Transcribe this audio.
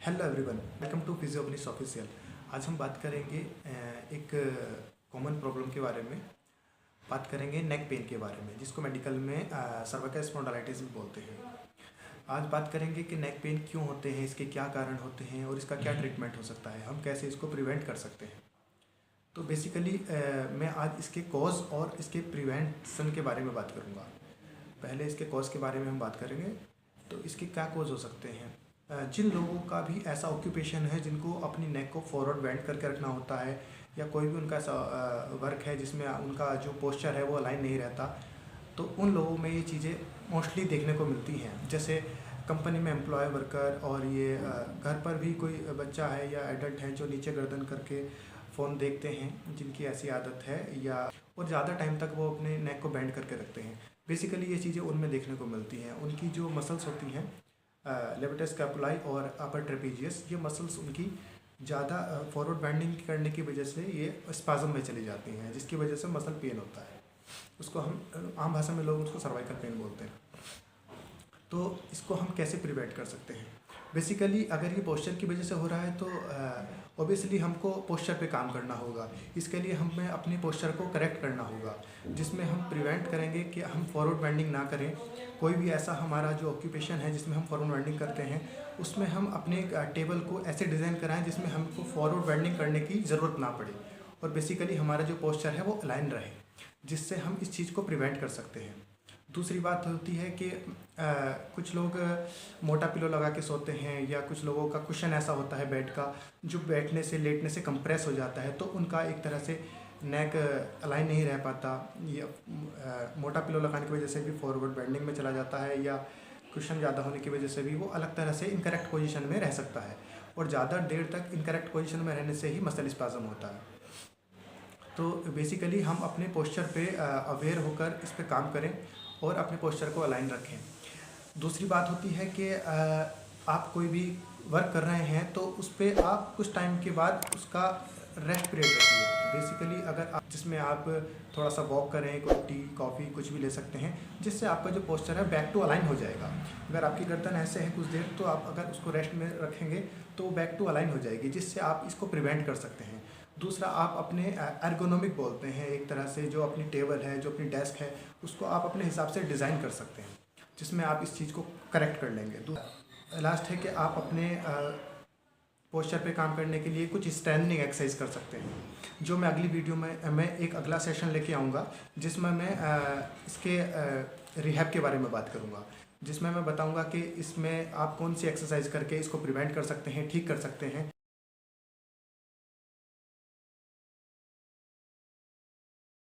Hello everyone, welcome to Physiobliss official. आज हम बात करेंगे एक कॉमन प्रॉब्लम के बारे में। बात करेंगे नेक पेन के बारे में, जिसको मेडिकल में सर्वाइकल स्पॉन्डिलाइटिस भी बोलते हैं। आज बात करेंगे कि नेक पेन क्यों होते हैं, इसके क्या कारण होते हैं और इसका क्या ट्रीटमेंट हो सकता है, हम कैसे इसको प्रिवेंट कर सकते हैं। तो बेसिकली मैं आज इसके कॉज और इसके प्रिवेंशन के बारे में बात करूँगा। पहले इसके कॉज के बारे में हम बात करेंगे। तो इसके क्या कॉज हो सकते हैं। जिन लोगों का भी ऐसा ऑक्यूपेशन है जिनको अपनी नेक को फॉरवर्ड बेंड करके रखना होता है, या कोई भी उनका ऐसा वर्क है जिसमें उनका जो पोस्चर है वो अलाइन नहीं रहता, तो उन लोगों में ये चीज़ें मोस्टली देखने को मिलती हैं। जैसे कंपनी में एम्प्लॉय वर्कर, और ये घर पर भी कोई बच्चा है या एडल्ट है जो नीचे गर्दन करके फ़ोन देखते हैं, जिनकी ऐसी आदत है, या और ज़्यादा टाइम तक वो अपने नेक को बेंड करके रखते हैं। बेसिकली ये चीज़ें उनमें देखने को मिलती हैं। उनकी जो मसल्स होती हैं लेविटस स्कैपुलाई और अपर ट्रेपीजियस, ये मसल्स उनकी ज़्यादा फॉरवर्ड बेंडिंग करने की वजह से ये स्पाज्म में चली जाती हैं, जिसकी वजह से मसल पेन होता है। उसको हम आम भाषा में लोग उसको सर्वाइकल पेन बोलते हैं। तो इसको हम कैसे प्रिवेंट कर सकते हैं। बेसिकली अगर ये पोस्चर की वजह से हो रहा है तो ऑब्वियसली हमको पोस्चर पे काम करना होगा। इसके लिए हमें अपने पोस्चर को करेक्ट करना होगा, जिसमें हम प्रिवेंट करेंगे कि हम फॉरवर्ड बेंडिंग ना करें। कोई भी ऐसा हमारा जो ऑक्यूपेशन है जिसमें हम फॉरवर्ड बेंडिंग करते हैं, उसमें हम अपने टेबल को ऐसे डिज़ाइन कराएं जिसमें हमको फॉरवर्ड बेंडिंग करने की ज़रूरत ना पड़े, और बेसिकली हमारा जो पोस्चर है वो अलाइन रहे, जिससे हम इस चीज़ को प्रिवेंट कर सकते हैं। दूसरी बात होती है कि कुछ लोग मोटा पिलो लगा के सोते हैं, या कुछ लोगों का कुशन ऐसा होता है बेड का जो बैठने से लेटने से कंप्रेस हो जाता है, तो उनका एक तरह से नेक अलाइन नहीं रह पाता, या मोटा पिलो लगाने की वजह से भी फॉरवर्ड बेंडिंग में चला जाता है, या कुशन ज़्यादा होने की वजह से भी वो अलग तरह से इनकरेक्ट पोजीशन में रह सकता है, और ज़्यादा देर तक इनकरेक्ट पोजीशन में रहने से ही मसल स्पाज्म होता है। तो बेसिकली हम अपने पोस्चर पे अवेयर होकर इस पे काम करें और अपने पोस्चर को अलाइन रखें। दूसरी बात होती है कि आप कोई भी वर्क कर रहे हैं तो उस पर आप कुछ टाइम के बाद उसका रेस्ट पीरियड रखिए। बेसिकली अगर आप जिसमें आप थोड़ा सा वॉक करें, कोई टी कॉफ़ी कुछ भी ले सकते हैं, जिससे आपका जो पोस्चर है बैक टू अलाइन हो जाएगा। अगर आपकी गर्दन ऐसे है कुछ देर, तो आप अगर उसको रेस्ट में रखेंगे तो वो बैक टू अलाइन हो जाएगी, जिससे आप इसको प्रिवेंट कर सकते हैं। दूसरा, आप अपने एर्गोनॉमिक बोलते हैं एक तरह से, जो अपनी टेबल है, जो अपनी डेस्क है, उसको आप अपने हिसाब से डिज़ाइन कर सकते हैं, जिसमें आप इस चीज़ को करेक्ट कर लेंगे। लास्ट है कि आप अपने पोस्चर पे काम करने के लिए कुछ स्ट्रेंथनिंग एक्सरसाइज कर सकते हैं, जो मैं अगली वीडियो में मैं एक अगला सेशन लेके आऊँगा, जिसमें मैं इसके रिहैब के बारे में बात करूँगा, जिसमें मैं बताऊँगा कि इसमें आप कौन सी एक्सरसाइज करके इसको प्रिवेंट कर सकते हैं, ठीक कर सकते हैं।